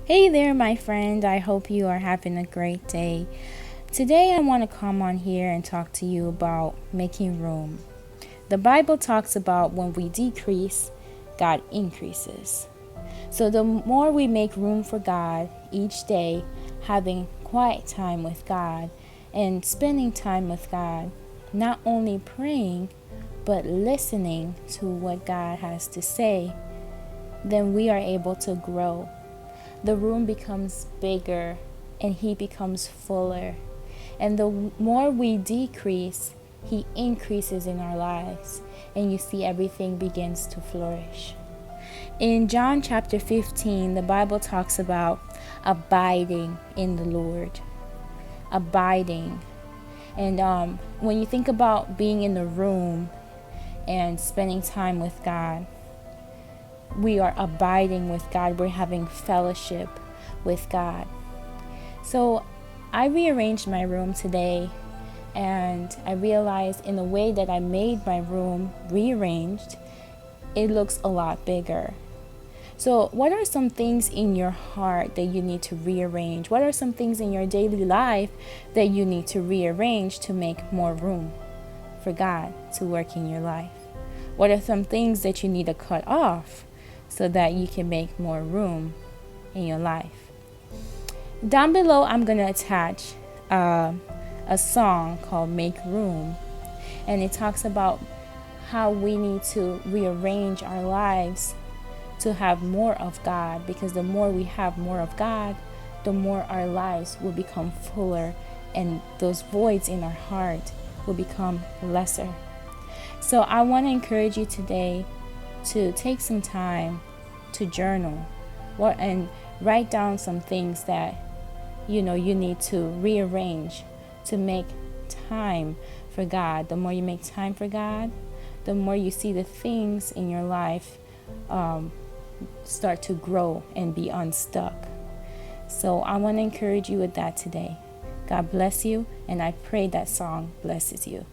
Hey there, my friend. I hope you are having a great day. Today, I want to come on here and talk to you about making room. The Bible talks about when we decrease, God increases. So, the more we make room for God each day, having quiet time with God and spending time with God, not only praying, but listening to what God has to say, then we are able to grow. The room becomes bigger and He becomes fuller. And the more we decrease, He increases in our lives. And you see, everything begins to flourish. In John chapter 15, the Bible talks about abiding in the Lord. Abiding. And when you think about being in the room and spending time with God, we are abiding with God. We're having fellowship with God. So I rearranged my room today, and I realized in the way that I made my room rearranged, it looks a lot bigger. So what are some things in your heart that you need to rearrange? What are some things in your daily life that you need to rearrange to make more room for God to work in your life? What are some things that you need to cut off so that you can make more room in your life? Down below, I'm going to attach a song called Make Room. And it talks about how we need to rearrange our lives to have more of God. Because the more we have more of God, the more our lives will become fuller. And those voids in our heart will become lesser. So I want to encourage you today to take some time to journal and write down some things that you need to rearrange to make time for God. The more you make time for God, the more you see the things in your life start to grow and be unstuck. So I want to encourage you with that today. God bless you, and I pray that song blesses you.